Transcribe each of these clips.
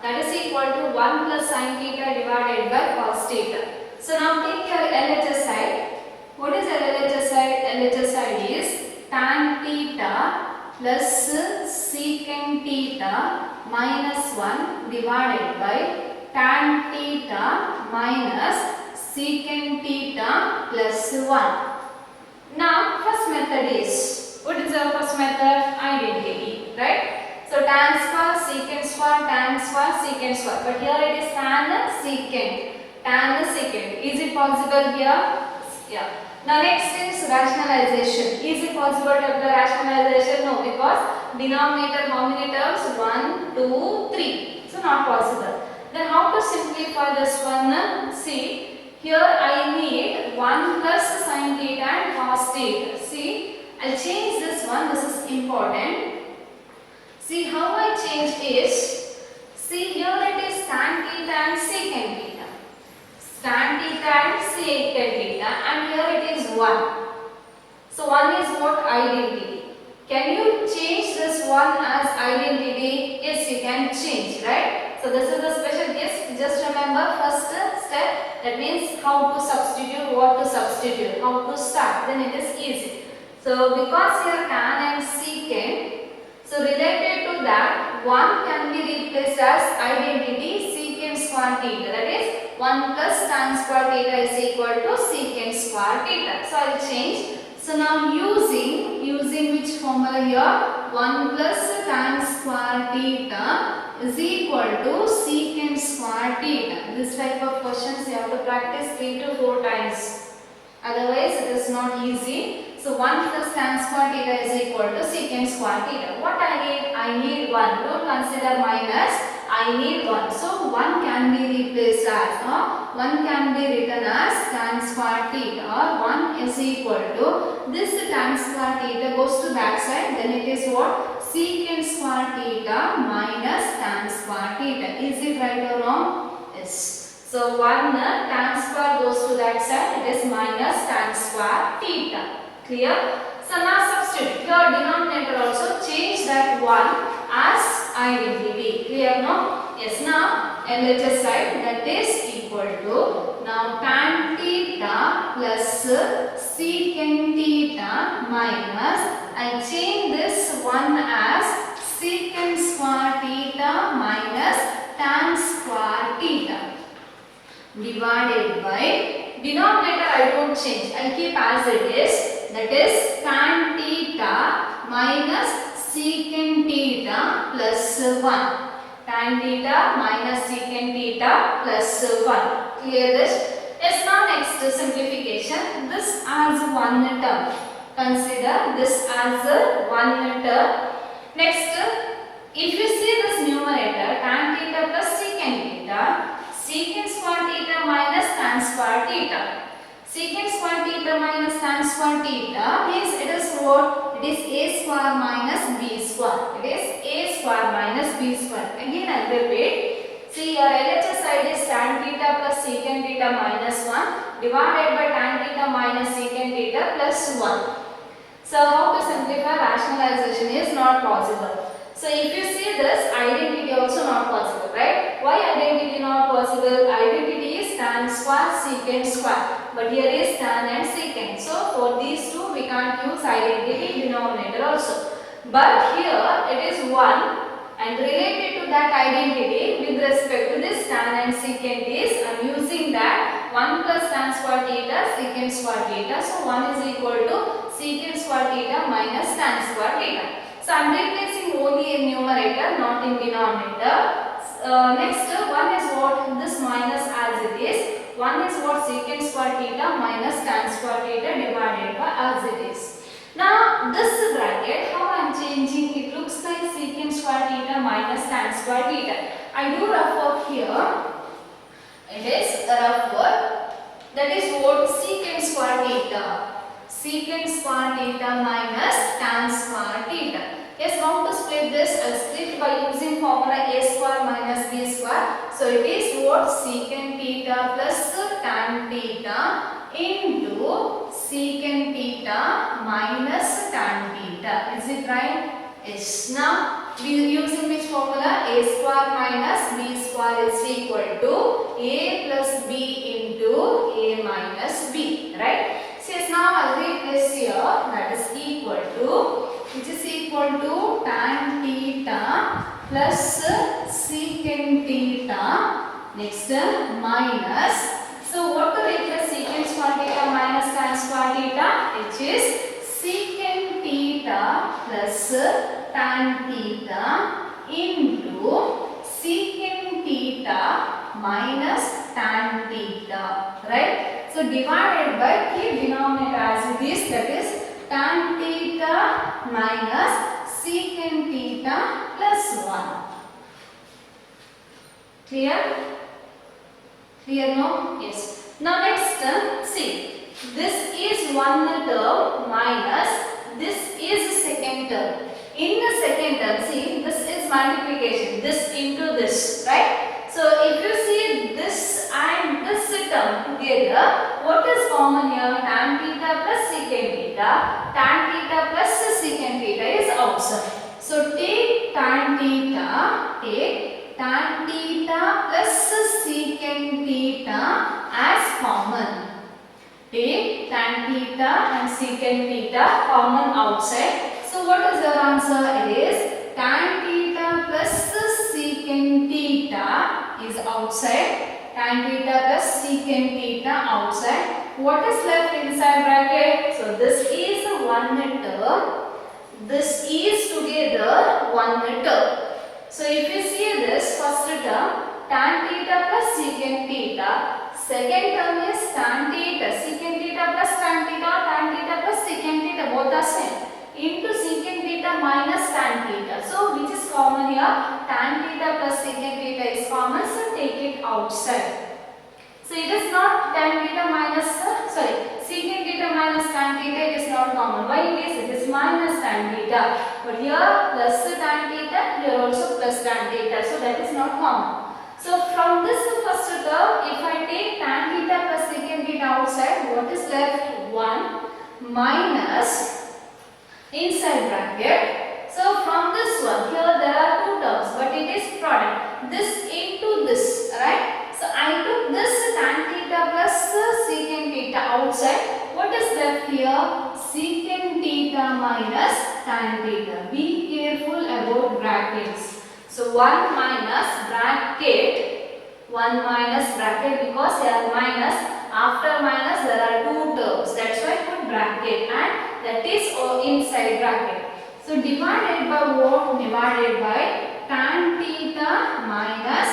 that is equal to 1 plus sin theta divided by cos theta. So now take your LHS side. What is LHS side? LHS side is tan theta plus secant theta minus 1 divided by tan theta minus secant theta plus 1. Now first method is, what is our first method? Identity, right? So tan square, secant square, tan square, secant square. But here it is tan secant. Tan secant. Is it possible here? Yeah. Now next is rationalization. Is it possible to apply rationalization? No, because denominator how many terms? 1, 2, 3. So not possible. Then how to simplify this one? See. Here I need 1 plus sin theta and cos theta. See, I'll change this one. This is important. See how I change is, see here it is tan theta and secant theta. Tan theta and secant theta, and here it is 1. So 1 is what? Identity. Can you change this one as identity? Yes, you can change, right? So this is the special case. Just remember first step, that means how to substitute, what to substitute, how to start, then it is easy. So because here tan and secant, so related to that, 1 can be replaced as identity secant square theta, that is 1 plus tan square theta is equal to secant square theta. So I will change. So now using which formula here? 1 plus tan square theta is equal to secant square theta. This type of questions you have to practice 3 to 4 times. Otherwise it is not easy. So 1 plus tan square theta is equal to secant square theta. What I need? I need 1. Don't consider minus. I need 1. So 1 can be replaced as, 1 can be written as tan square theta, or 1 is equal to this tan square theta goes to back side, then it is what? Secant square theta minus tan square theta. Is it right or wrong? Yes. So 1 tan square goes to that side, it is minus tan square theta. Clear? So now substitute. Here denominator also change that 1 as identity. Clear now? Yes. Now LHS side, that is equal to, now tan theta plus secant theta minus, I change this 1 as secant square theta minus tan square theta divided by, denominator I don't change, I keep as it is, that is tan theta minus secant theta plus 1. Tan theta minus secant theta plus 1. Clear this? Yes, now next simplification. This as 1 term. Consider this as 1 term. Next, if you see this numerator, tan theta plus secant theta, secant square theta minus tan square theta. Secant square theta minus tan square theta means it is what? It is a square minus b square. It is a square minus b square. Again I will repeat. See, your LHS side is tan theta plus secant theta minus 1 divided by tan theta minus secant theta plus 1. So how to simplify? Rationalization is not possible. So if you see this, identity also not possible, right? Why identity not possible? Identity is tan square, secant square. But here is tan and secant. So for these two we can't use identity denominator also. But here it is 1, and related to that identity with respect to this tan and secant is, I am using that 1 plus tan square theta secant square theta. So 1 is equal to secant square theta minus tan square theta. So I am replacing only in numerator, not in denominator. Next, 1 is what? This minus as it is. 1 is what? Secant square theta minus tan square theta divided by as it is. Now this bracket, how I am changing? It looks like secant square theta minus tan square theta. I do rough work here. It is rough work. That is what? Secant square theta. Secant square theta minus tan square theta. Yes, how to split this? I will split by using formula a square minus b square. So it is what? Secant theta plus tan theta into secant theta minus tan theta. Is it right? Yes. Now we using which formula? A square minus b square is equal to a plus b into a minus b, right? Since now I'll replace here, that is equal to, which is equal to tan theta plus secant theta, next minus, so what to replace secant square theta minus tan square theta, which is secant theta plus tan theta into secant theta minus tan theta, right? So divided by, keep denominator as it is, that is tan theta minus secant theta plus 1. Clear? Clear now? Yes. Now next, see, this is one term minus this is second term. In the second term, see, this is multiplication, this into this, right? So if you see this and this term together, what is common here? Tan theta plus secant theta. Tan theta plus secant theta is outside. So take tan theta plus secant theta as common. Take tan theta and secant theta common outside. So what is your answer? It is tan theta plus secant theta is outside. Tan theta plus secant theta outside. What is left inside bracket? So this is one term. This is together one term. So if you see this first term, tan theta plus secant theta. Second term is tan theta, secant theta plus tan theta, tan theta plus secant theta, both are same, into secant theta minus tan theta. So which is common here? Tan theta plus secant theta is common, so take it outside. So it is not tan theta minus, secant theta minus tan theta, it is not common. Why it is? It is minus tan theta. But here plus tan theta, here also plus tan theta. So that is not common. So from this first term, if I take tan theta plus secant theta outside, what is left? 1 minus inside bracket. So from this one, here there are two terms, but it is product. This into this, right? So I took this tan theta plus secant theta outside. What is left here? Secant theta minus tan theta. Be careful about brackets. So 1 minus bracket because they are minus. After minus there are two terms. That's why I put bracket, and that is inside bracket. So divided by what? Divided by tan theta minus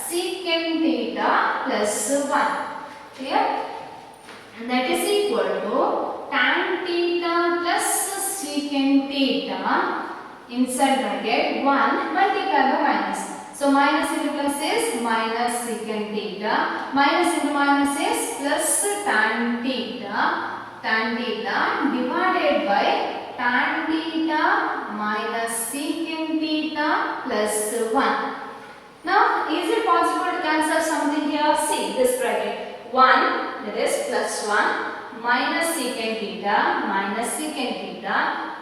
secant theta plus 1. Clear? And that is equal to tan theta plus secant theta inside bracket 1 multiplied by minus. So minus into plus is minus secant theta. Minus into minus is plus tan theta divided by tan theta minus secant theta plus 1. Now is it possible to cancel something here? See this bracket. 1, that is plus 1 minus secant theta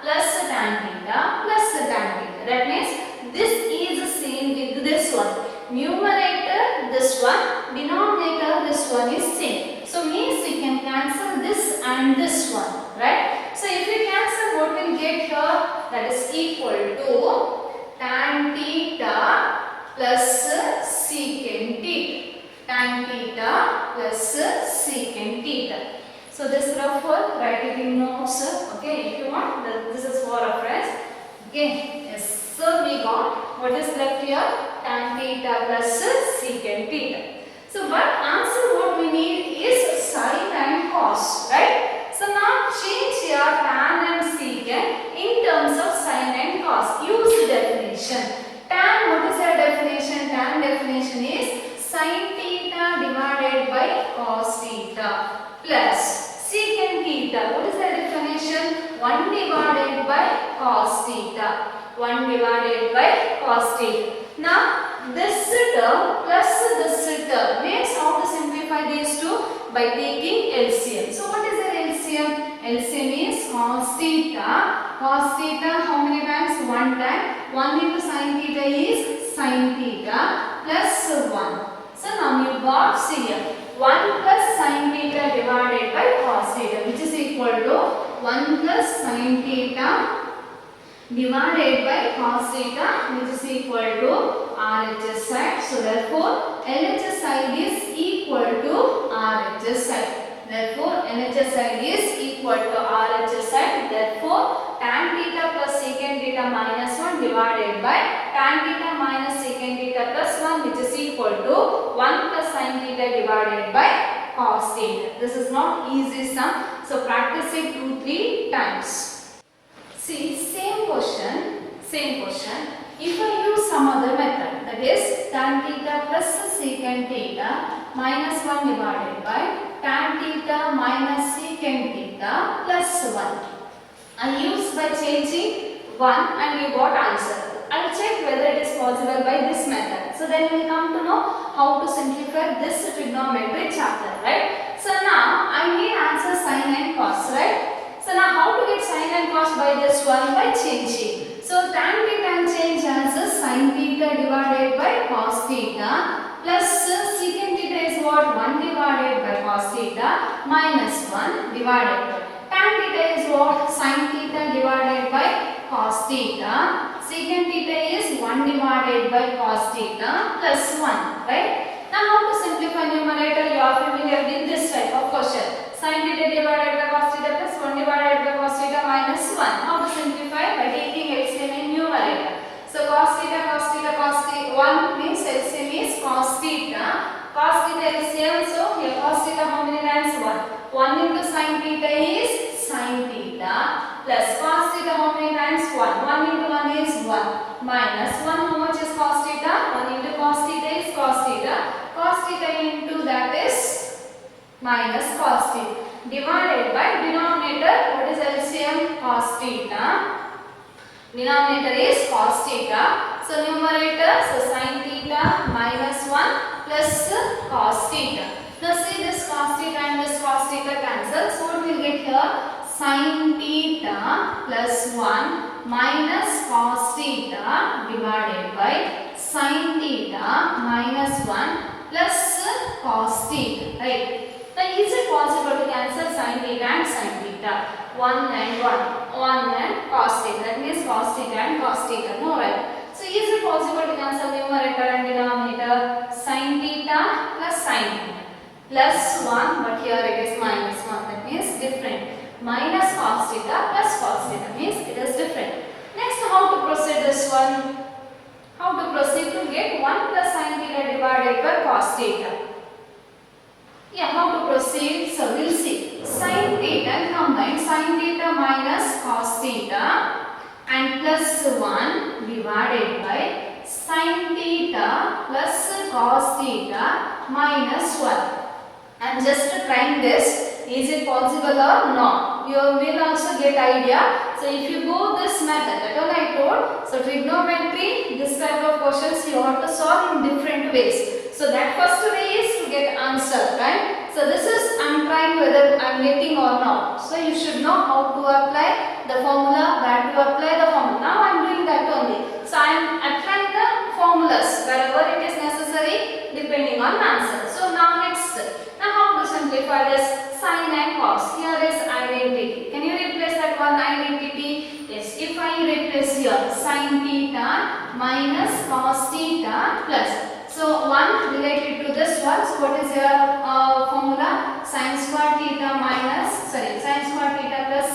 plus tan theta. That means this is the same with this one. Numerator this one, denominator this one is same. So means we can cancel this and this one, right? So if we cancel, what we'll get here? That is equal to tan theta plus secant theta. Tan theta plus secant theta. So this refer, write it in notes. Okay, if you want, this is for reference. Okay, yes. So we got what is left here? Tan theta plus secant theta. So but answer what we need is sin and cos, right? So now change here tan and secant in terms of sin and cos. Use definition. Tan, what is your definition? Tan definition is sin theta divided by cos theta plus secant theta. What is the definition? 1 divided by cos theta. 1 divided by cos theta. Now this term plus this term means how to simplify these two? By taking LCM. So what is the LCM? LCM is cos theta. Cos theta how many times? 1 time. 1 into sin theta is sin theta plus 1. So now you got, see here, 1 plus sin theta divided by cos theta, which is equal to 1 plus sin theta divided by cos theta, which is equal to RHS side. So therefore LHS side is equal to RHS side. Therefore LHS side is equal to RHS side. Therefore tan theta plus secant theta minus 1 divided by tan theta minus secant theta plus 1, which is equal to 1 plus sin theta divided by cos theta. This is not easy sum. So practice it 2-3 times. See, same question. If I use some other method, that is tan theta plus secant theta minus 1 divided by tan theta minus secant theta plus 1. I use by changing 1 and you got answer. I will check whether it is possible by this method. So then we will come to know how to simplify this trigonometry chapter, right? So now I need answer sin and cos, right? So now how to get sin and cos by this one? By changing. So tan theta can change as sin theta divided by cos theta plus secant theta is what? 1 divided by cos theta minus 1 divided by. Tan theta is what? Sin theta divided by cos theta. Secant theta is 1 divided by cos theta plus 1, right? Now how to simplify numerator? You are familiar with this type of question. Sin theta divided by cos theta plus 1 divided by cos theta minus 1. How to simplify? By taking LCM in numerator. So cos theta, 1 means LCM is cos theta. Cos theta LCM, so here cos theta how many times? 1. 1 into sin theta is sin theta plus cos theta how many times? 1. 1 into 1 is 1 minus 1. How much is cos theta? 1 into cos theta is cos theta. Cos theta into that is minus cos theta divided by denominator. What is LCM? Cos theta. Denominator is cos theta. So numerator, so sin theta minus 1 plus cos theta. Now see this cos theta and this cos theta cancel. So what we will get here? Sin theta plus 1 minus cos theta divided by sin theta minus 1 plus cos theta, right? Now is it possible to cancel sin theta and sin theta? 1 and 1. 1 and cos theta. That means cos theta and cos theta. No, right? So is it possible to cancel numerator and denominator? Sin theta plus sin theta plus 1, but here it is minus 1. That means different. Minus cos theta plus cos theta means it is different. Next, how to proceed this one? How to proceed to get 1 plus sin theta divided by cos theta? Yeah, how to proceed? So we'll see. Sin theta, combine sin theta minus cos theta and plus 1 divided by sin theta plus cos theta minus 1. I'm just trying this. Is it possible or not? You will also get idea. So if you go this method, that one I told. So trigonometry, this type of questions you have to solve in different ways. So that first way is to get answer, right? So this is I'm trying whether I'm getting or not. So you should know how to apply the formula, where to apply the formula. Now I'm doing that only. So I'm applying the formulas wherever it is necessary depending on answer. So now next, now how to simplify this? Sin and cos. Here is identity. Can you replace that one identity? Yes. If I replace here sin theta minus cos theta plus. So 1 related to this one. So what is your formula? Sin square theta minus, sin square theta plus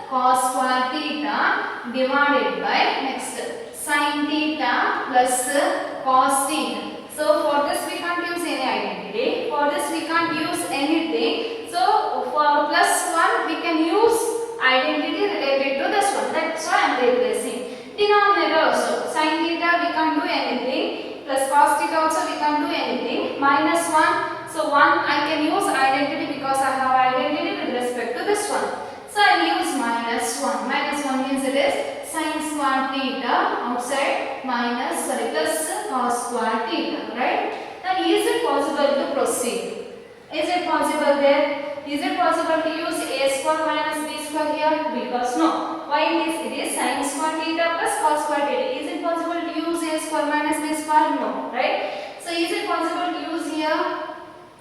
cos square theta divided by next sin theta plus cos theta. So for this we can't use any identity. For this we can't use anything. So for plus 1 we can use identity related to this one. That's why I am replacing. Denominator also. Sin theta we can't do anything. Plus cos theta also we can't do anything. Minus 1. So 1 I can use identity because I have identity with respect to this one. So I will use minus 1. Minus 1 means it is sin square theta outside minus plus cos square theta, right? Now is it possible to proceed? Is it possible there? Is it possible to use a square minus b square here? Because no. Why it is sin square theta plus cos square theta. Is it possible to use a square minus b square? No, right? So So is it possible to use here?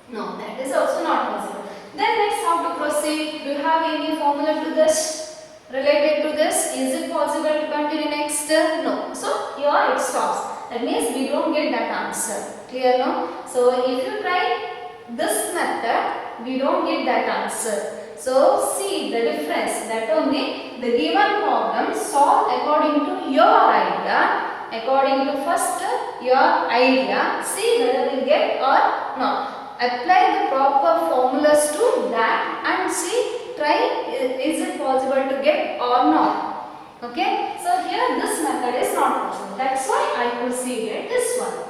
No, that is also not possible. Then next how to proceed? Do you have any formula to this? Related to this? Is it possible to continue next? No. So here it stops. That means we don't get that answer. Clear no? So if you try this method, we don't get that answer. So see the difference, that only the given problem solve according to your idea. According to first your idea, see whether we get or not. Apply the proper formulas to that and see, try is it possible to get or not. Okay, so here this method is not possible. That's why I proceeded this one.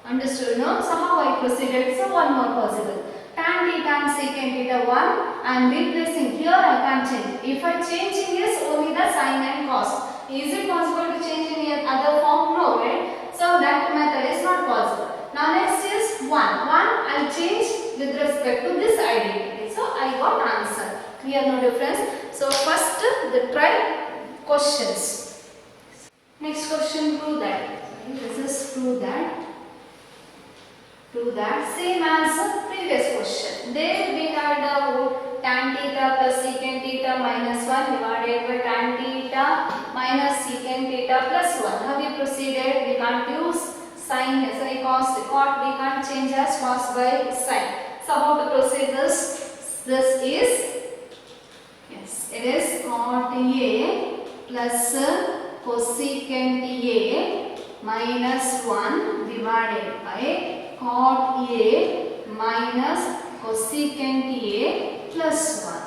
Understood? No? So how I proceeded? So one more possible. Tan theta and secant theta 1. I am replacing. Here I can change. If I changing is only the sine and cos. Is it possible to change in any other form? No, right? So that method is not possible. Now next is 1. 1 I change with respect to this identity. So I got answer. Clear, no difference? So first the try questions. Next question, prove that. This is prove that. Prove that. Same as the previous question. There we had tan theta plus secant theta minus 1 divided by tan theta minus secant theta plus 1. How we proceeded? We can't use sine, cos, cot we can't change as cos by sine. So how to proceed this? This is, yes, it is cot A plus cosecant A minus 1 divided by cot A minus cosecant A plus 1.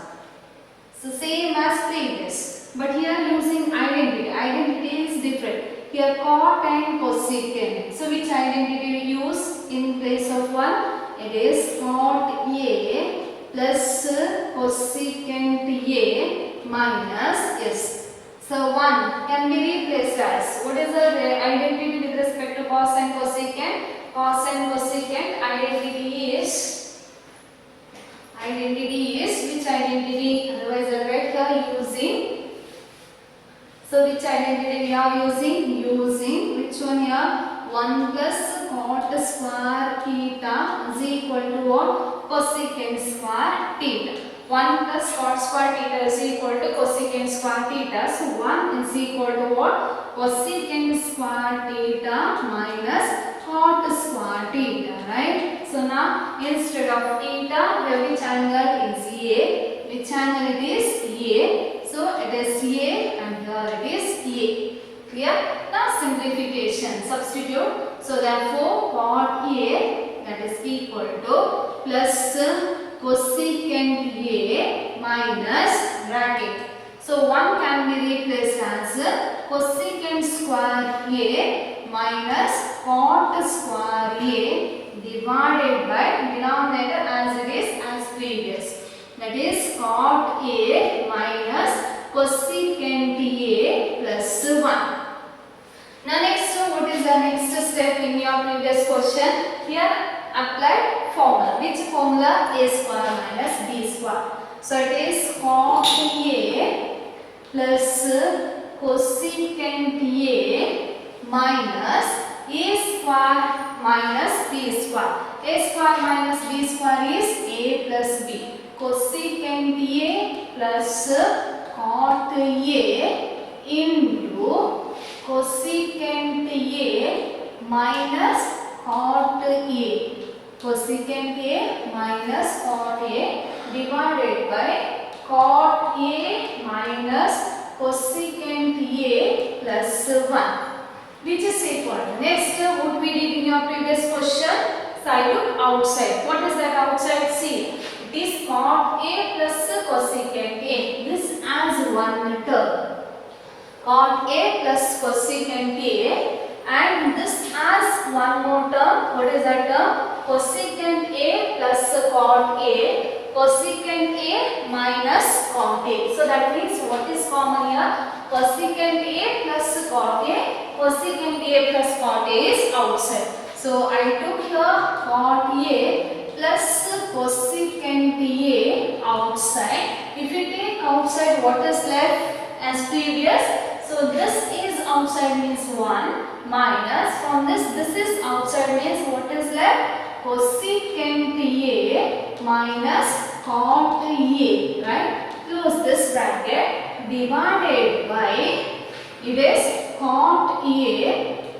So same as previous, but here using identity. Identity is different. Here cot and cosecant. So which identity we use in place of 1? It is cot A plus cosecant A minus, yes. So 1 can be replaced as, what is the identity with respect to cos and cosecant? Cos and cosecant identity is which identity? Otherwise I write here using. So which identity we are using? Using which one here? 1 plus cot square theta is equal to what? Cosecant square theta. 1 plus cot square theta is equal to cosecant square theta. So 1 is equal to what? Cosecant square theta minus cot square theta, right? So now instead of theta, here which angle is A? Which angle it is? A. So it is A and here it is A. Clear? Now simplification, substitute. So therefore cot A, that is equal to plus cosecant A minus bracket. So 1 can be replaced as cosecant square A minus cot square A divided by denominator as it is as previous. That is cot A minus cosecant A plus 1. Now next, what is the next step in your previous question? Here apply formula. Which formula? A square minus B square. So it is cot A plus cosecant A minus A square minus B square. A square minus B square is A plus B. Cosecant A plus cot A into cosecant A minus cot A. Cosecant A minus cot A divided by cot A minus cosecant A plus 1, which is equal to, next what we did in your previous question, side to outside. What is that outside? See, it is cot A plus cosecant A. This as one term. Cot A plus cosecant A, and this as one more term. What is that term? Cosecant A plus cot A, cosecant A minus cot A. So that means what is common here? Cosecant A plus cot A, cosecant A plus cot A is outside. So I took here cot A plus cosecant A outside. If you take outside, what is left as previous? So this is outside means 1 minus from this is outside means what is left? Cosecant A minus cot A, right? Close this bracket divided by it is cot A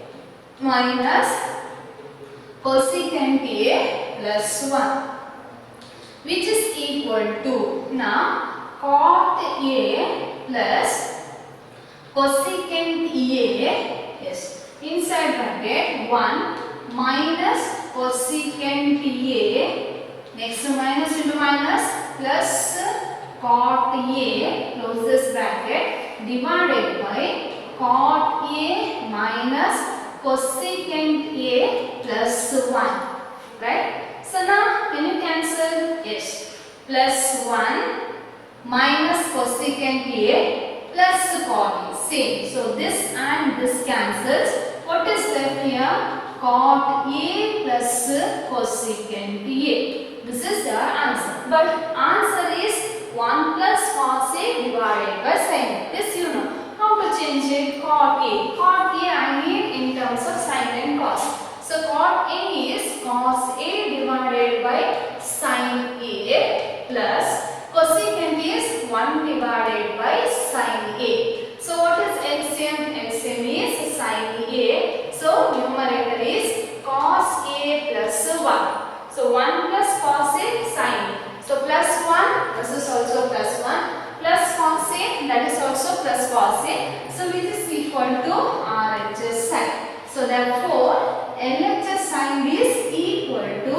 minus cosecant A plus 1 which is equal to now cot A plus cosecant A is inside bracket 1 minus cosecant A, next to minus into minus plus cot A, close this bracket, divided by cot A minus cosecant A plus 1, right? So now can you cancel? Yes, plus 1 minus cosecant A plus cot A, same. So this and this cancels. What is left here? Cot A plus cosecant A. This is your answer. But answer is 1 plus cos A divided by sin A. This you know. How to change it? Cot A. Cot A I need in terms of sin and cos. So cot A is cos A divided by sin A plus cosecant is 1 divided by sin A. So what is LCM? LCM is sin A. So numerator is cos A plus 1. So 1 plus cos A sin A. So plus 1, this is also plus 1, plus cos A, that is also plus cos A. So which is equal to RHS side. So therefore LHS side is equal to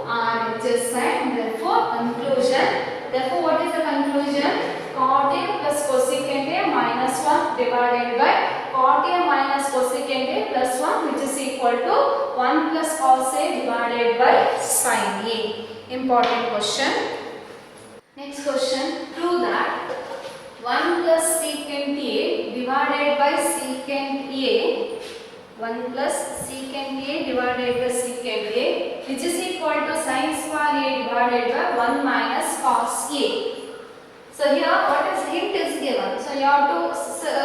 RHS side. Therefore conclusion. Therefore, what is the conclusion? Cot A plus cosecant A minus 1 divided by cot A minus cosecant A plus 1 which is equal to 1 plus cos A divided by sin A. Important question. Next question. Prove that 1 plus secant A divided by secant A 1 plus secant A divided by secant A which is equal to sin square A divided by 1 minus cos A. So here what is hint is given. So you have to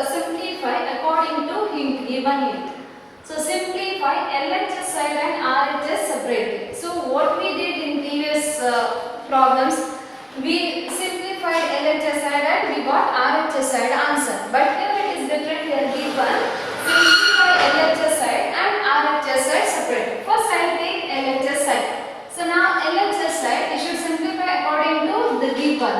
simplify according to hint, given hint. So simplify LHS side and RHS separately. So what we did in previous problems, we simplified LHS side and we got RHS side answer. But here it is different. Here given simplify LHS side and RHS side separately. First I will take LHS side. So now LHS side we should simplify according to the given.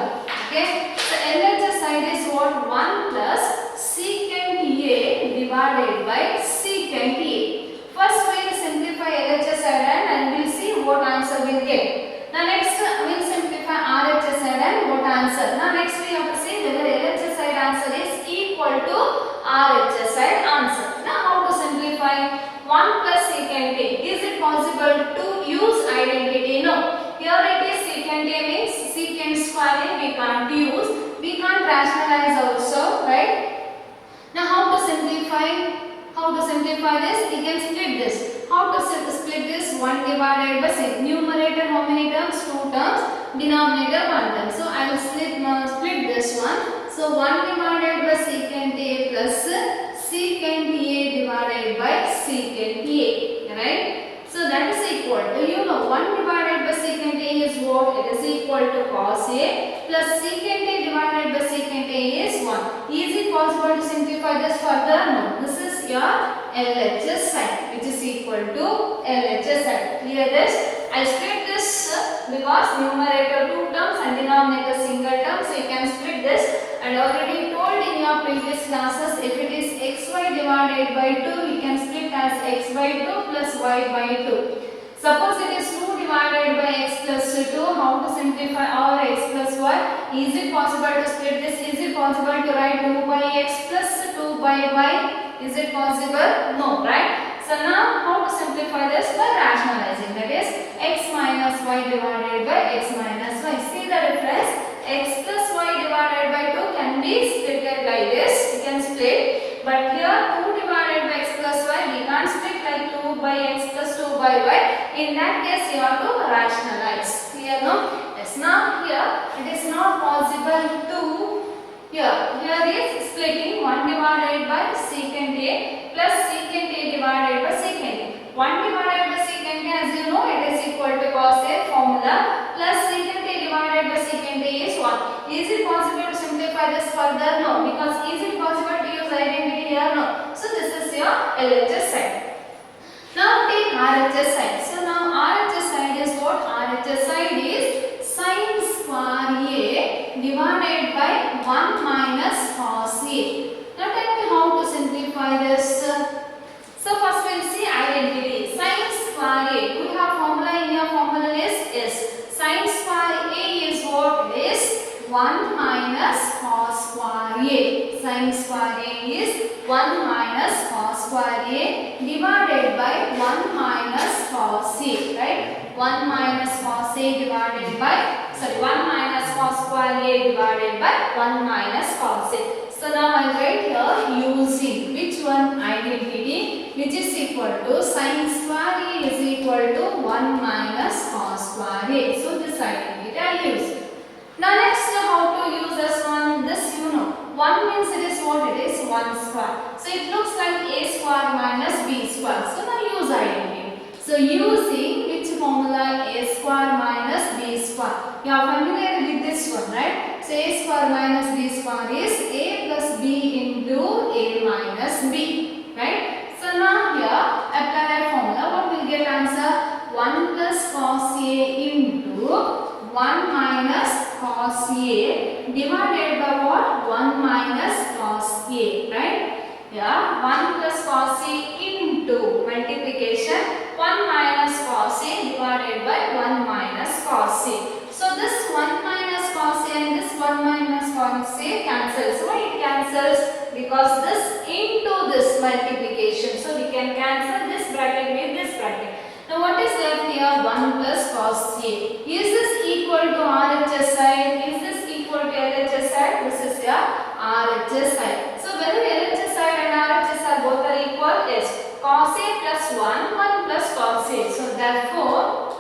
Okay. So LHS side is what? 1 plus secant A divided by secant A. First we will simplify LHS side and we will see what answer we will get. Now next we will simplify RHS side and what answer. Now next we have to see whether LHS side answer is equal to RHS side answer. Now how to simplify 1 plus secant A? Is it possible to use identity? No. Here it is secant A means secant square A we can't use. We can't rationalize also, right? Now how to simplify? How to simplify this? We can split this. How to split this? 1 divided by 6. Numerator how many terms? 2 terms. Denominator 1 term. So I will split this one. So 1 divided by secant A plus secant A divided by secant A. Right? So that is equal to, you know, 1 divided by secant A is what? It is equal to cos A plus secant A divided by secant A is 1. Is it possible to simplify this further? No. This is your LHS side which is equal to LHS side. Clear this? I split this because numerator 2 terms and denominator single term. So you can split this. And already told in your previous classes, if it is xy divided by 2, we can split as x by 2 plus y by 2. Suppose it is 2 divided by x plus 2, how to simplify our x plus y? Is it possible to split this? Is it possible to write 2 by x plus 2 by y? Is it possible? No, right? So now how to simplify this? By rationalizing, that is x minus y divided by x minus y. See the difference? X plus y divided by 2 can be split like this. We can split. But here 2 divided by x plus y, we can't split like 2 by x plus 2 by y. In that case, you have to rationalize. Clear, no? Yes. Now here it is not possible to. Here is splitting 1 divided by A plus secant A divided by secant A. 1 divided by secant A, as you know, it is equal to cos A formula, plus secant A divided by secant A is 1. Is it possible to simplify this further? No. Because is it possible to use identity here? No. So this is your LHS side. Now take RHS side. So now RHS side is what? RHS side is sin square A divided by 1 minus cos A. Now tell me how to simplify this. So first we will see identity. Sin square A. Do you have formula in your formula list? Yes. Sin square A is what? It is 1 minus cos square A. Sin square A is 1 minus cos square A divided by 1 minus cos A, right? 1 minus cos A divided by, 1 minus cos square A divided by 1 minus cos A. So now I write here using which one? Identity, which is equal to sin square A is equal to 1 minus cos square A. So this identity I use. Now next, how to use this one? This you know. 1 means it is what? It is 1 square. So it looks like A square minus B square. So now use identity. So using which formula? A square minus B square. You are familiar with this one, right? So A square minus B square is A plus B into A minus B, right? So now here apply that formula. What will get answer? 1 plus cos A into 1 minus cos A divided by what? 1 minus cos A, right? Yeah, 1 plus cos A into multiplication 1 minus cos A divided by 1 minus cos A. So this 1 minus cos A and this 1 minus cos A cancels. Why it cancels? Because this into this multiplication. So we can cancel this bracket with this bracket. Now what is left here? 1 plus cos A. Is this equal to RHS side? Is this equal to LHS side? This is your RHS side. So whether LHS side and RHS side both are equal? Yes. Cos A plus 1, 1 plus cos A. So therefore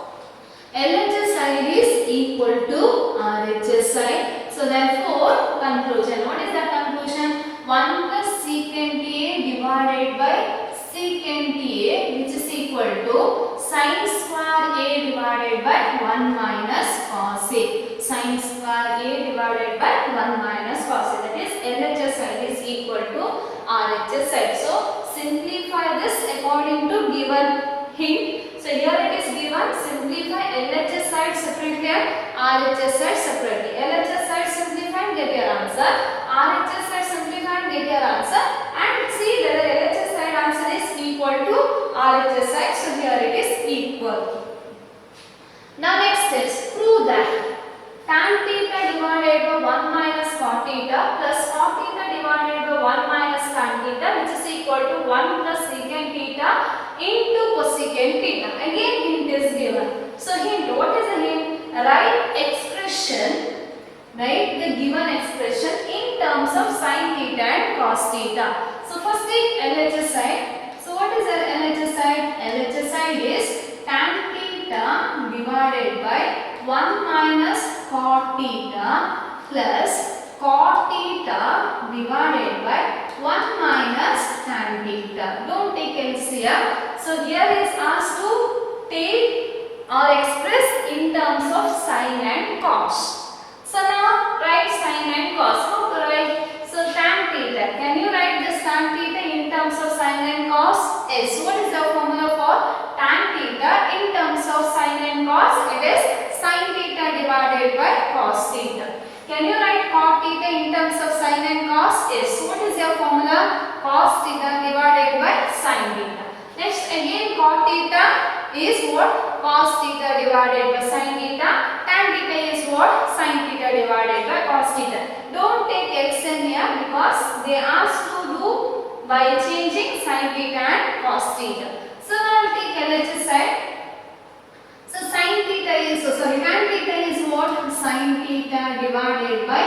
LHS side is equal to RHS side. So therefore conclusion. What is the conclusion? 1 plus secant A divided by secant A, which is equal to sin square A divided by 1 minus cos A. Sin square A divided by 1 minus cos A. That is LHS side is equal to RHS side. So simplify this according to given hint. So here it is given. Simplify LHS side separately and RHS side separately. LHS side simplify and get your answer. RHS side simplify and get your answer. And see whether LHS side answer is equal to RHS side. So here it is equal. Now next is prove that tan theta divided by 1 minus cot theta plus cot theta divided by 1 minus tan theta, which is equal to 1 plus secant theta into cosecant theta. Again hint is given. So hint, what is the hint? Write expression, write the given expression in terms of sin theta and cos theta. So first take LHS side. So what is the LHS side? LHS side is tan theta divided by 1 minus cot theta plus cot theta divided by 1 minus tan theta. Don't take LCM. So here is asked to take or express in terms of sin and cos. So now write sin and cos. How to write? So tan theta. Can you write this tan theta in terms of sin and cos? Yes. What is the formula for tan theta in terms of sin and cos? It is sin theta divided by cos theta. Can you write cot theta in terms of sin and cos? Yes. What is your formula? Cos theta divided by sin theta. Next again cot theta is what? Cos theta divided by sin theta. Tan theta is what? Sin theta divided by cos theta. Don't take LCM here because they asked to do by changing sin theta and cos theta. So now I'll take LHS side. So sin theta is, tan theta is what? Sin theta divided by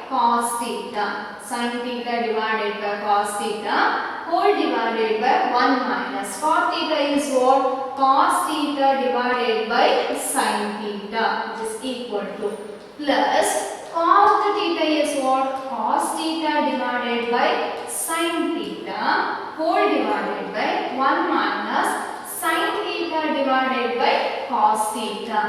cos theta. Sin theta divided by cos theta whole divided by 1 minus cot theta is what? Cos theta divided by sin theta, which is equal to plus cos theta is what? Cos theta divided by sin theta whole divided by 1 minus sin theta divided by cos theta.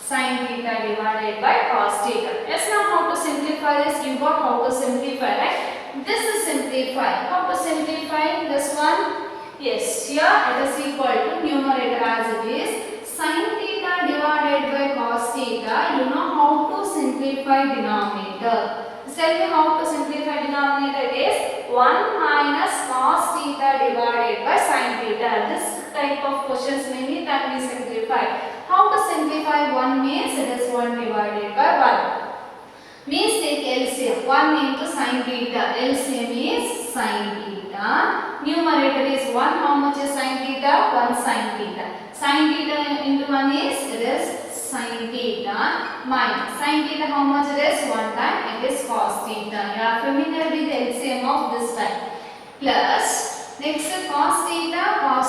Sin theta divided by cos theta. Yes, now how to simplify this? You got how to simplify, right? This is simplify. How to simplify this one? Yes, here it is equal to numerator as it is. Sin theta divided by cos theta. You know how to simplify denominator. Tell me how to simplify denominator. It is 1 minus cos theta divided by sin theta. This type of questions many times we simplify. How to simplify 1 means it is 1 divided by 1. Means take LCM. 1 into sin theta. LCM is sin theta. Numerator is 1. How much is sin theta? 1 sin theta. Sin theta into 1 is it is sin theta minus sin theta. How much it is? 1 time it is cos theta. You are familiar with the LCM of this type. Plus next cos theta. Cos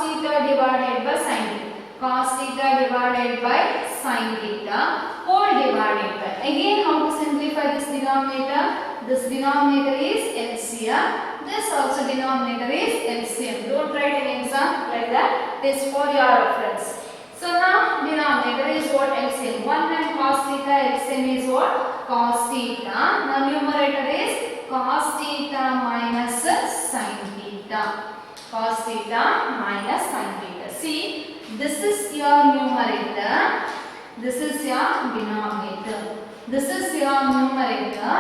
theta divided by sin theta. Cos theta divided by sin theta whole divided by. Again how to simplify this denominator? This denominator is LCM. This also denominator is LCM. Don't write in exam like that. This is for your reference. So now denominator is what? LCM. 1 and cos theta. LCM is what? Cos theta. Now numerator is cos theta minus sin theta. Cos theta minus sin theta. See, this is your numerator. This is your denominator. This is your numerator.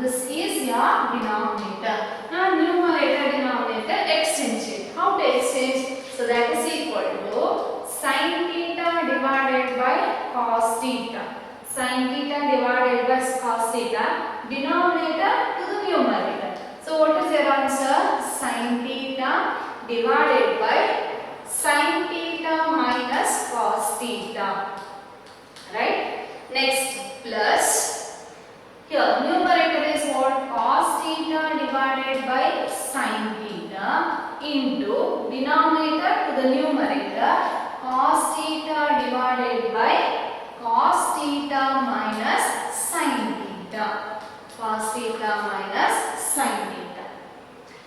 This is your denominator. Now numerator denominator exchange it. How to exchange? So that is equal to sin theta divided by cos theta. Sin theta divided by cos theta. Denominator to the numerator. So what is your answer? Sin theta divided by sin theta minus cos theta. Right? Next plus here numerator is what? Cos theta divided by sin theta into denominator to the numerator cos theta divided by cos theta minus sin theta. Cos theta minus sin theta.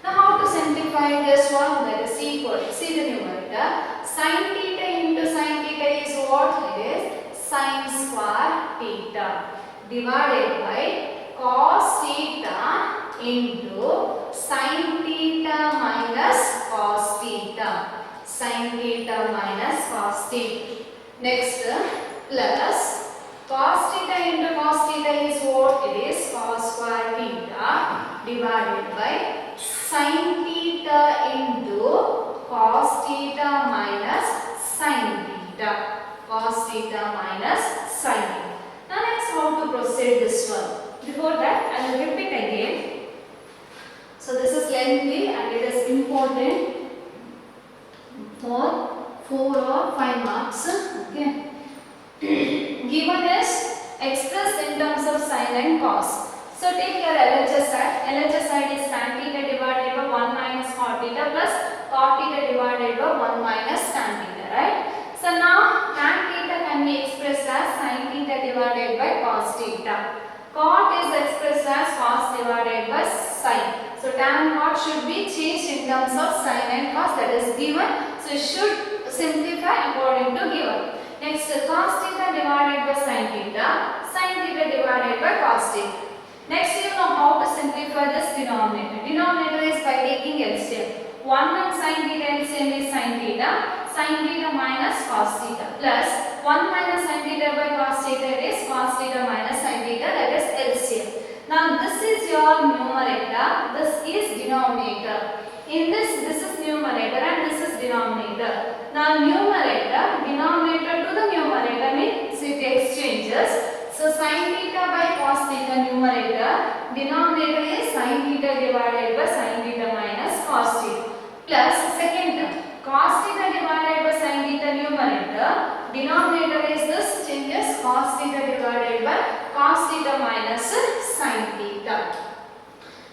Now how to simplify this one? That is equal. See the numerator. Sin theta into sin theta is what? It is sin square theta divided by cos theta into sin theta minus cos theta. Sin theta minus cos theta. Next plus cos theta into cos theta is what? It is cos square theta divided by sin theta into cos theta minus sin theta. Cos theta minus sin theta. Now next how to proceed this one. Before that I will repeat again. So this is lengthy and it is important for 4 or 5 marks. Okay. Given is expressed in terms of sin and cos. So take your LHS side. LHS side is tan theta divided by 1 minus cot theta plus cot theta divided by 1 minus tan theta, right? So now tan theta can be expressed as sin theta divided by cos theta. Cot is expressed as cos divided by sin. So tan cot should be changed in terms of sin and cos, that is given. So you should simplify according to given. Next cos theta divided by sin theta divided by cos theta. Next you know how to simplify this denominator. Denominator is by taking LCM. 1 and sin theta LCM is sin theta minus cos theta plus 1 minus sin theta by cos theta is cos theta minus sin theta, that is LCM. Now this is your numerator, this is denominator. In this is numerator and this is denominator. Now numerator, denominator to the numerator means it exchanges. So sin theta by cos theta numerator, denominator is sin theta divided by sin theta minus cos theta. Plus second term, cos theta divided by sin theta numerator, denominator is this, changes cos theta divided by cos theta minus sin theta.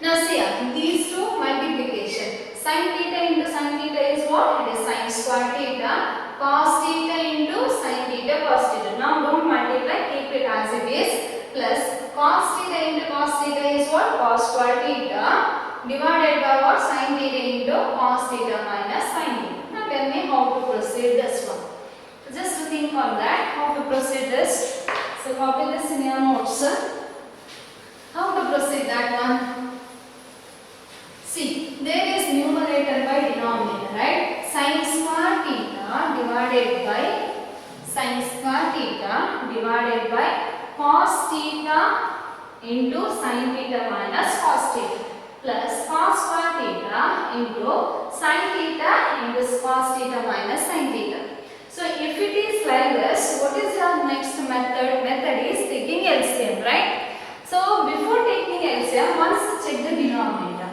Now see these two multiplication. Sin theta into sin theta is what? It is sin square theta. Cos theta into sin theta cos theta. Now don't multiply, keep it as it is. Plus cos theta into cos theta is what? Cos square theta divided by what? Sin theta into cos theta minus sin theta. Now tell me how to proceed this one. Just to think on that, how to proceed this. So copy this in your notes. How to proceed that one? See, there is numerator by denominator, right? Sin square theta divided by sin square theta divided by cos theta into sin theta minus cos theta plus cos square theta into sin theta into cos theta minus sin theta. So if it is like this, what is your next method? Method is taking LCM, right? So before taking LCM, once check the denominator.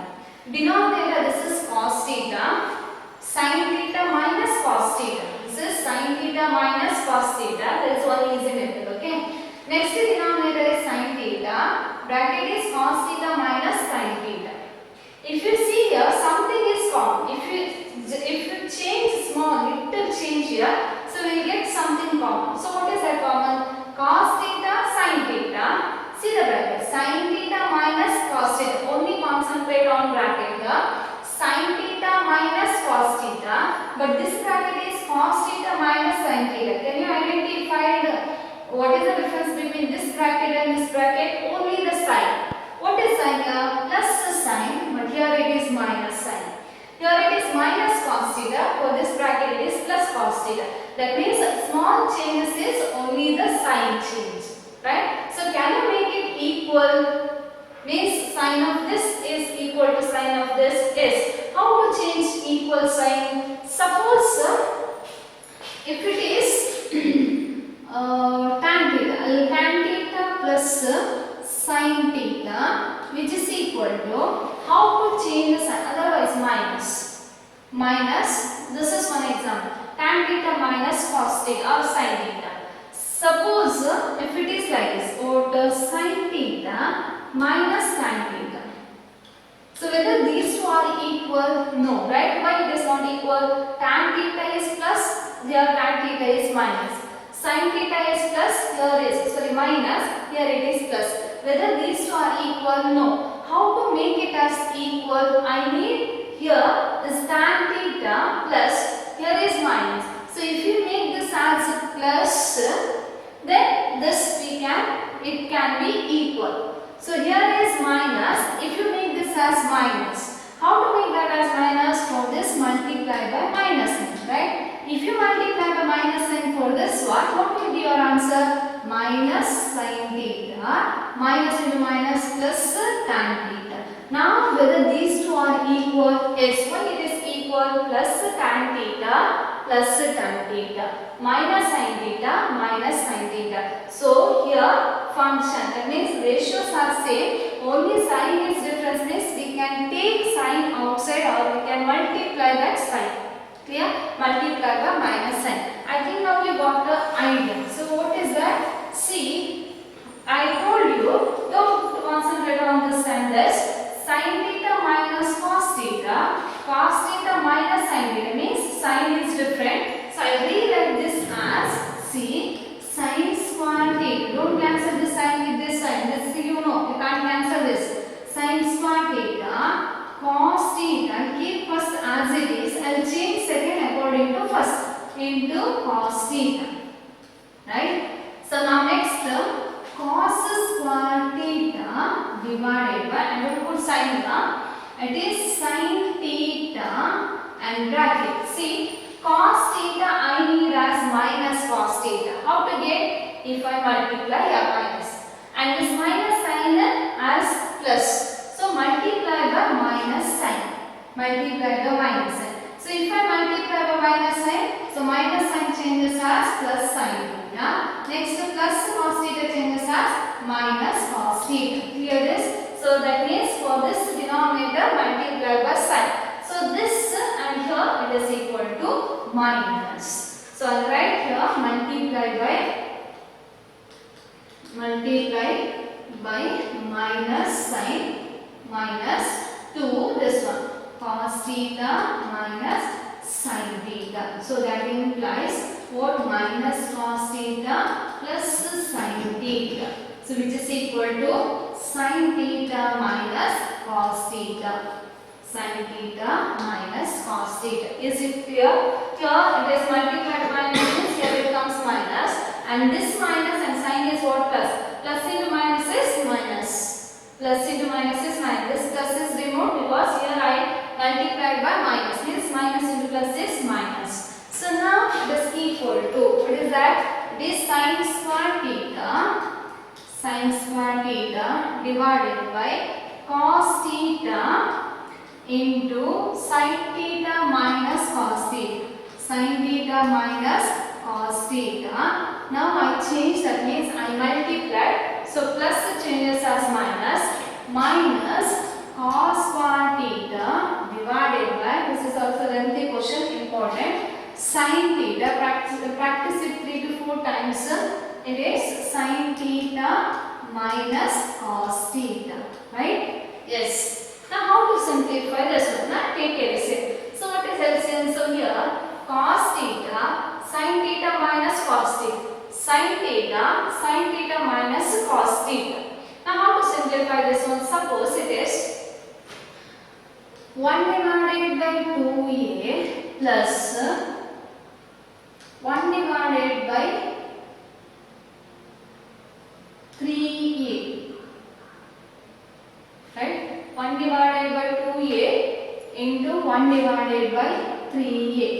Denominator, this is cos theta, sin theta minus cos theta. This is sin theta minus cos theta. There is one easy method, okay? Next denominator is sin theta, bracket is cos theta minus sin theta. If you see here, something is common. If you change small, little change here, so we will get something common. So what is that common? Cos theta, sin theta. See the bracket, sin theta minus cos theta. Only concentrate on bracket here. Sin theta minus cos theta. But this bracket is cos theta minus sin theta. Can you identify what is the difference between this bracket and this bracket? Only the sign. What is sign here? Plus the sign, but here it is minus sign. Here it is minus cos theta. For this bracket it is plus cos theta. That means small changes is only the sign change. Right? So can you make it equal? Means sign of this is equal to sign of this is. How to change equal sign? Suppose if it is tan theta plus sin theta, which is equal to, how to change the sign? Otherwise minus, this is one example, tan theta minus cos theta or sin theta. Suppose if it is like this, or sin theta minus tan theta. So whether these two are equal? No, right? Why it is not equal? Tan theta is plus, here tan theta is minus. Sin theta is plus, here is minus, here it is plus. Whether these two are equal? No. How to make it as equal? I need here is tan theta plus, here is minus. So if you make this as plus, then this it can be equal. So here is minus. If you make this as minus, how to make that as minus? For this multiply by minus sign, right? If you multiply by minus sign for this one, what will be your answer? Minus sin theta minus into minus plus tan theta. Now whether these two are equal? Yes, why it is equal? Plus tan theta plus tan theta minus sin theta minus sin theta. So here function, that means ratios are same, only sign is difference means we can take sign outside or we can multiply that sign. Clear? Multiply by minus sign. I think now you got the idea. So what is that? See, I told you, don't concentrate on this and this. Sin theta minus cos theta minus sin theta means sign is different. So I rewrite this as, see, sin square theta. Don't cancel this sign with this sign. This you know, you can't cancel this. Sin square theta, cos theta, keep first as it is. I'll change second according to first into cos theta. Right? So now next term, cos square theta divided by, I'm going to put sin now. It is sin theta and bracket. See, cos theta I need as minus cos theta. How to get? If I multiply minus. And this minus sign as plus. So multiply by minus sign. Multiply by minus sign. So if I multiply by minus sign, so minus sign changes as plus sin theta. Next to plus cos theta changes as minus cos theta. Clear this? So that means for this denominator multiply by sign. So this and here it is equal to minus. So I'll write here multiply by minus sign minus to this one cos theta minus sin theta. So that implies what? Minus cos theta plus sin theta. So which is equal to sin theta minus cos theta. Sin theta minus cos theta. Is it clear? Here it is multiplied by minus, here it comes minus, and this minus and sign is what? Plus. Plus into minus is minus. Plus into minus is minus. This plus is removed because here I multiplied by minus. This minus into plus is minus. So now it is equal to, what is that? It is sin square theta divided by cos theta into sin theta minus cos theta. Sin theta minus cos theta. Now I change, that means I multiplied. So plus changes as minus cos square theta divided by, this is also lengthy question, important, sin theta. Practice it 3 to 4 times. It is sin theta minus cos theta, right? Yes. Now how to simplify this one? Now take LCM. So what is LCM? So here cos theta, sin theta minus cos theta. Sin theta minus cos theta. Now how to simplify this one? Suppose it is 1 divided by 2a plus 1 divided by 3a. Right? 1 divided by 2a into 1 divided by 3a.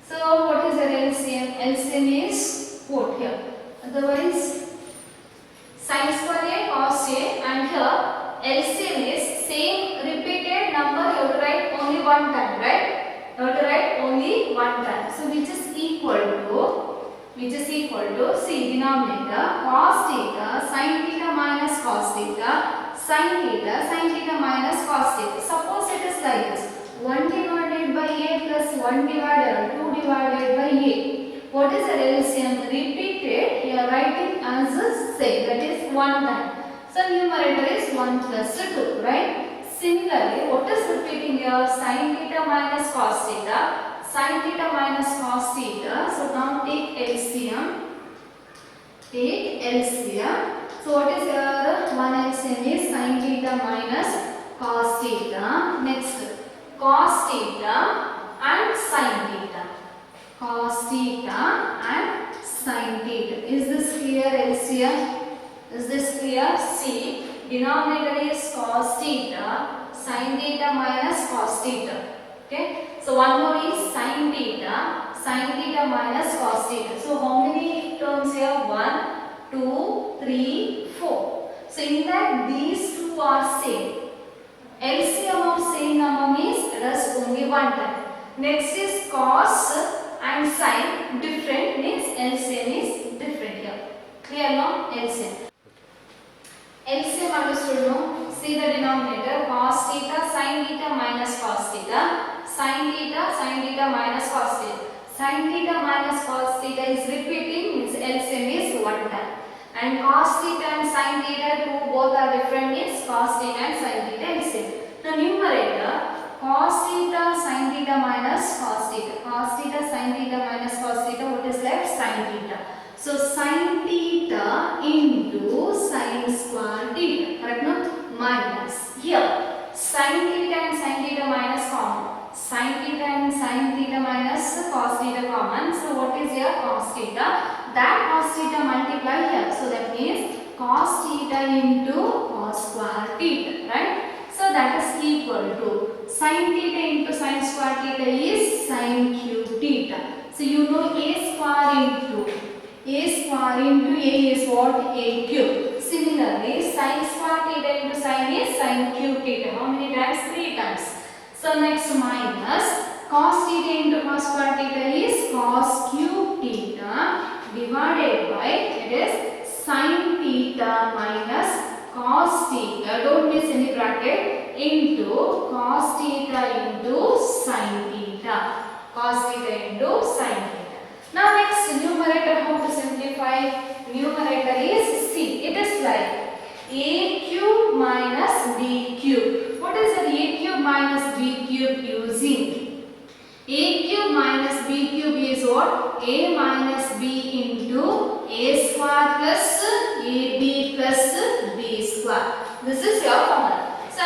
So what is the LCM? LCM is what here? Otherwise sin square a cos a, and here LCM is same repeated number. You have to write only one time, right? You have to write only one time. So which is equal to, see denominator cos theta sin theta minus cos theta, sin theta minus cos theta. Suppose it is like this, 1 divided by a plus 1 divided 2 divided by a. What is the LCM? Repeated, you are writing as a same, that is one time. So numerator is 1 plus 2, right? Similarly, what is repeating here? Sin theta minus cos theta, sin theta minus cos theta. So now take LCM. So what is here? One LCM is sin theta minus cos theta. Next, cos theta and sin theta. Cos theta and sin theta. Is this clear, LCM? Is this clear? See, denominator is cos theta, sin theta minus cos theta. Okay. So one more is sin theta minus cos theta. So how many terms here? 1, 2, 3, 4. So in that these two are same. LCM of same number means just only one time. Next is cos and sin different, means LCM is different here. Clear now? LCM. LCM understood no? See the denominator cos theta sin theta minus cos theta, sin theta minus cos theta. Sin theta minus cos theta is repeating, means LCM is one time. And cos theta and sin theta two both are different, means cos theta and sin theta is same. The numerator cos theta sin theta minus cos theta. Cos theta sin theta minus cos theta. What is left? Sin theta. So sin theta into sin square theta. Correct no? Minus. Here sin theta and sin theta minus common. Sin theta and sin theta minus cos theta common. So what is here? Cos theta. That cos theta multiply here. So that means cos theta into cos square theta. Right? So that is equal to sin theta into sin square theta is sin cube theta. So you know a square into a is what? A cube. Similarly, sin square theta into sin is sin cube theta. How many times? 3 times. So next minus cos theta into cos square theta is cos cube theta divided by, it is sin theta minus cos theta, don't miss any bracket, into cos theta into sin theta. Cos theta into sin theta. Now next numerator, how to simplify? Numerator is C. It is like a cube minus b cube. What is the a cube minus b cube using? A cube minus b cube is what? A minus b into a square plus ab plus b square. This is your formula. So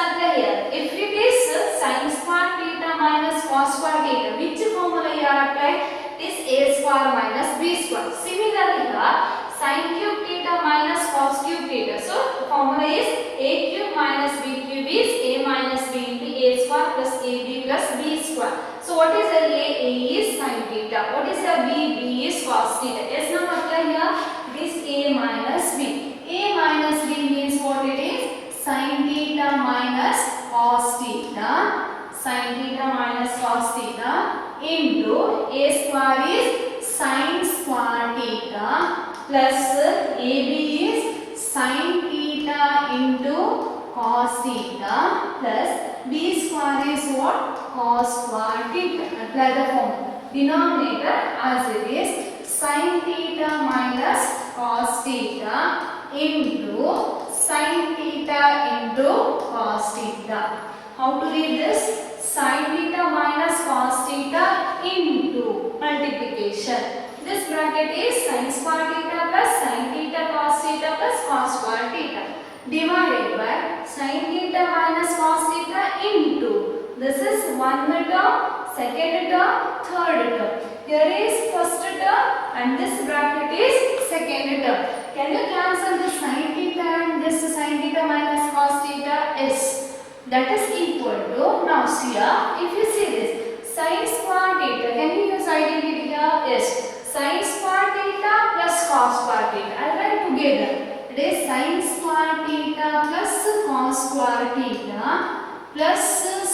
1. So what is the A? A is sin theta. What is the B? B is cos theta. Yes, now apply here. It is A minus B. A minus B means what it is? Sin theta minus cos theta. Sin theta minus cos theta into A square is sin square theta plus AB is sin theta into cos theta plus B square is what? Cos square theta. Apply the formula. Denominator as it is sin theta minus cos theta into sin theta into cos theta. How to read this? Sin theta minus cos theta into multiplication. This bracket is sin square theta plus sin theta cos theta plus cos square theta divided by sin theta minus cos theta into, this is one term, second term, third term. Here is first term and this bracket is second term. Can you cancel this sin theta and this sin theta minus cos theta? Yes. That is equal to, now see here, if you see this, sin square theta, can you use identity here? Yes. Sin square theta plus cos square theta. I will write together. It is sin square theta plus cos square theta plus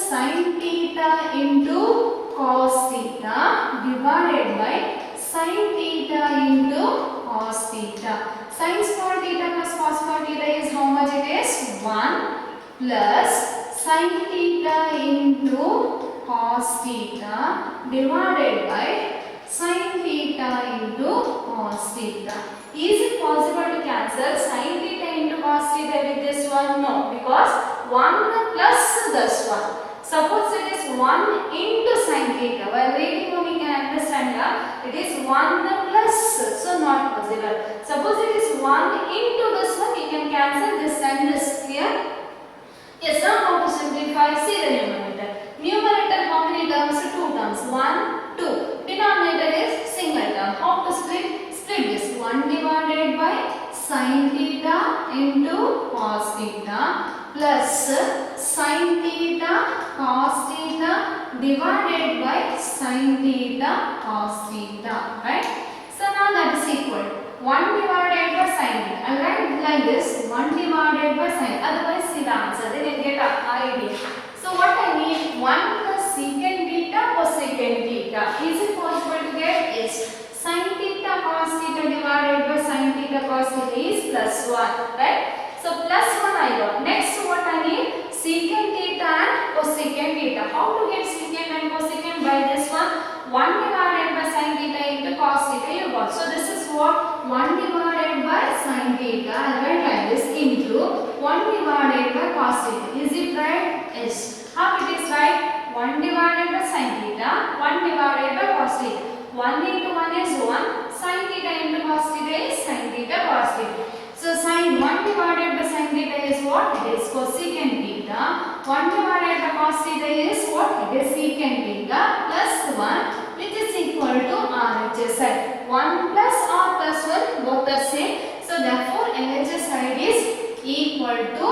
sin theta into cos theta divided by sin theta into cos theta. Sin square theta plus cos square theta is how much it is? 1 plus sin theta into cos theta divided by sin theta into cos theta. Is it possible to cancel sin theta into cos theta with this one? No, because 1 plus this one. Suppose it is 1 into sin theta. While reading we can understand that it is 1 plus, so not possible. Suppose it is 1 into this one, you can cancel this and this. Clear? Yes, now how to simplify? See the numerator. Numerator how many terms? 2 terms. 1, 2. Denominator is single term. How to split? Split this. 1 divided by sin theta into cos theta plus sin theta cos theta divided by sin theta cos theta. Right? So now that is equal. 1 divided by sin theta. I will write like this, 1 divided by sin. Otherwise see the answer. Then you get an idea. So what I need? 1 plus secant theta cosecant theta. Is it possible to get? Yes. Sin theta cos theta divided by sin theta cos theta is plus 1. Right? So plus 1 I got. Next what I need? Secant theta and cosecant theta. How to get secant and cosecant? By this one. 1 divided by sin theta into cos theta you got. So this is what? 1 divided by sin theta. I will write like this into 1 divided by cos theta. Is it right? Yes. How it is right? 1 divided by sin theta, 1 divided by cos theta. 1 into 1 is 1. Sin theta into cos theta is sin theta cos theta. So sin 1 divided by sin theta is what? It is cosecant theta. 1 divided by cos theta is what? It is secant theta plus 1, which is equal to RHS side. 1 plus R plus 1 both are same. So therefore LHS side is equal to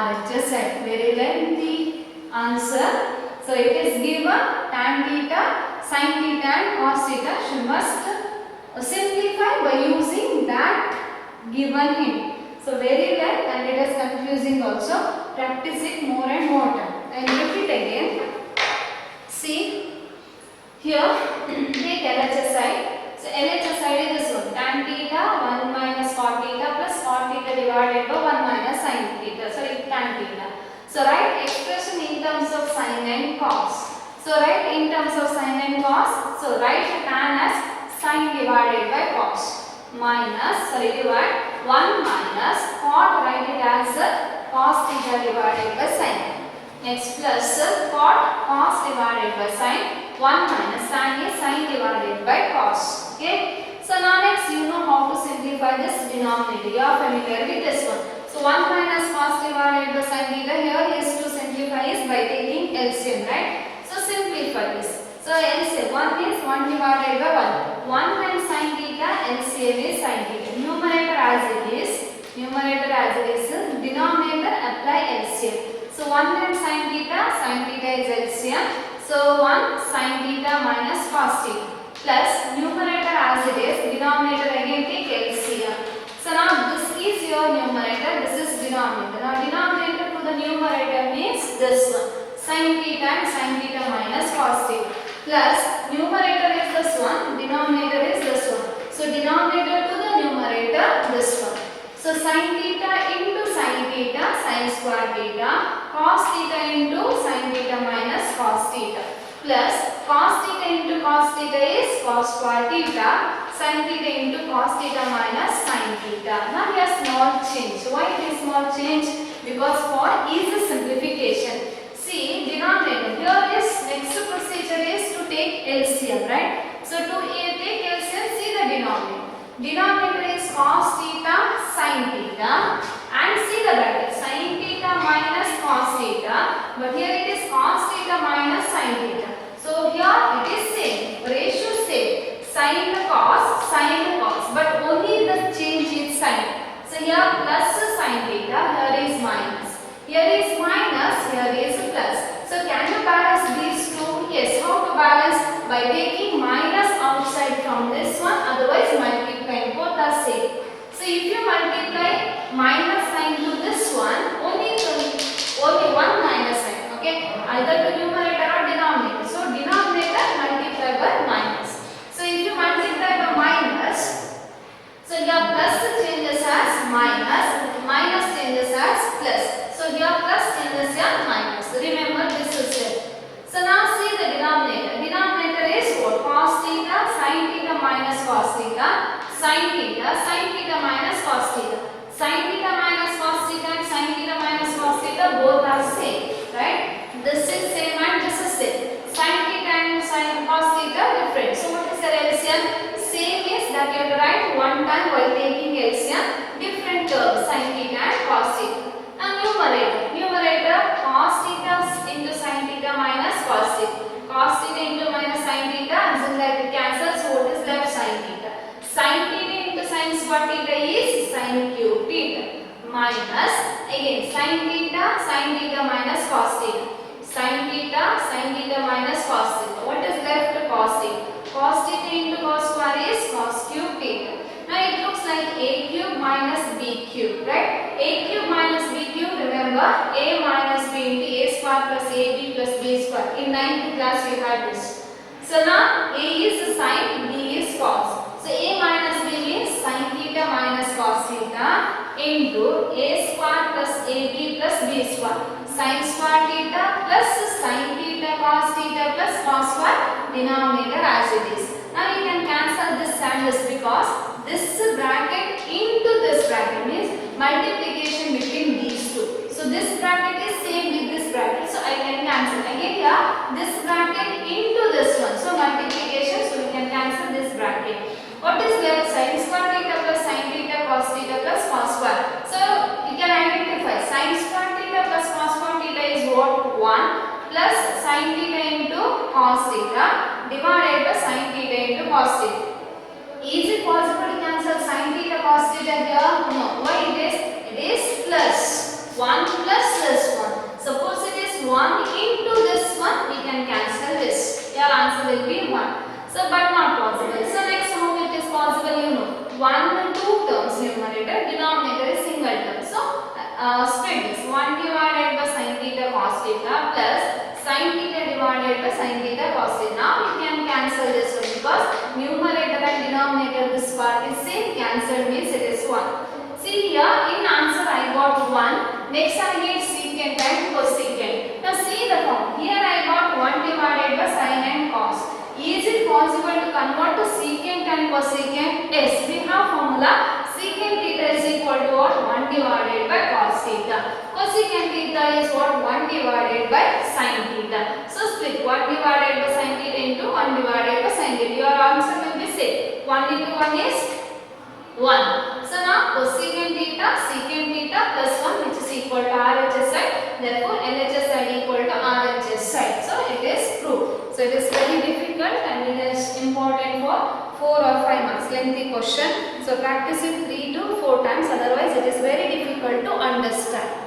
RHS side. Very lengthy answer. So it is given tan theta, sin theta and cos theta. You must simplify by using that given hint. So very well, and it is confusing also. Practice it more and more time. And repeat again. See here, take LHS side. So LHS side is this one. Tan theta 1 minus cot theta plus cot theta divided by 1 minus sin theta. So tan theta. So write expression in terms of sin and cos. So write in terms of sin and cos. So write tan as sin divided by cos minus, divide 1 minus cot, write it as cos theta divided by sin. Next plus cot cos divided by sin. 1 minus tan is sin divided by cos. Okay. So now next you know how to simplify this denominator. You are familiar with this one. So 1 minus cos divided by sin theta here is to simplify is by taking LCM, right? So simplify this. So LCM 1 is 1 divided by 1. 1 times sin theta, LCM is sin theta. Numerator as it is. Denominator apply LCM. So 1 times sin theta is LCM. So So 1 sin theta minus cos theta plus numerator as it is, denominator again take LCM. So now this is your numerator, this is denominator. Now denominator to the numerator means this one, sin theta and sin theta minus cos theta plus numerator is this one, denominator is this one. So denominator to the numerator this one. So sin theta into sin theta, sin square theta, cos theta into sin theta minus cos theta plus cos theta into cos theta is cos square theta, sin theta into cos theta minus sin theta. Now here small change. Why it is small change? Because for easy simplification. See denominator, here is next procedure is to take LCM, right? So to take LCM, see the denominator. Denominator is cos theta sin theta and see the bracket sin theta minus cos theta, but here it is cos theta minus sin theta. So here it is same, ratio same, sin the cos, but only the change is sign. So here plus sin theta, here is minus. Here is minus, here is plus. So can you balance these two? Yes. How to balance? By taking minus outside from this one, otherwise multiplying, both are same. So if you multiply minus sign to this one, only one minus sign, okay? Either to numerator or denominator. So denominator multiply by minus. So if you multiply by minus, so here plus changes as minus, minus changes as plus. So here plus changes as minus. Remember this is it. So now see the denominator. Denominator is what? Cos theta, sin theta minus cos theta, sin theta minus cos theta. Sin theta minus cos theta and sin theta minus cos theta both are same, right? This is same and this is same. Sin theta and sin cos theta different. So what is the LCM? Same is that you have to write one time while taking LCM. Different terms, sin theta and cos theta. Now numerator cos theta into sin theta minus cos theta. Cos theta into minus sin theta, as in like it cancels, so what is left? Sin theta. Sin theta into sin square theta is sin cube theta minus again sin theta minus cos theta. Sin theta minus cos theta. What is left? Cos theta. Cos theta into cos square is cos cube theta. Now it looks like a cube minus b cube, right? A cube minus b cube, remember a minus b into a square plus ab plus b square. In 9th class we had this. So now a is sin, b is cos. So a minus b means sin theta minus cos theta into a square plus ab plus b square. Sin square theta plus sin theta cos theta plus cos square, denominator as it is. Now you can cancel this and this because this bracket into this bracket means multiplication between these two. So this bracket is same with this bracket, so I can cancel. Again here this bracket into this one, so multiplication, so we can cancel this bracket. What is left? Sin square theta plus sin theta cos theta plus cos square. So you can identify sin square theta plus cos square theta is what? 1 plus sin theta into cos theta divided by sin theta into cos theta. Is it possible to cancel sin theta cos theta here? No. Why it is? It is plus 1 plus this one. Suppose it is 1 into this one, we can cancel this. Your answer will be 1. So but not possible. So next how it is possible, you know. 1 and 2 terms numerator, denominator is single term. So split this. 1 divided by sin theta cos theta plus sin theta divided by sin theta cos theta. Now we can cancel this one because numerator and denominator this part is same. Cancel means it is 1. See here in answer I got 1. Next I need secant and cosecant. Now see the form. Here I got 1 divided by sin and cos. Is it possible to convert to secant and cosecant? Yes, we have formula. Secant theta is equal to what? 1 divided by cos theta. Cosecant theta is what? 1 divided by sin theta. So split 1 divided by sin theta into 1 divided by sin theta. Your answer will be same. 1 into 1 is 1. So now cosecant theta plus 1 which is equal to RHS side. Therefore LHS side equal to RHS side. So it is proved. So it is very difficult and it is important for 4 or 5 marks, lengthy question. So practice it 3 to 4 times, otherwise it is very difficult to understand.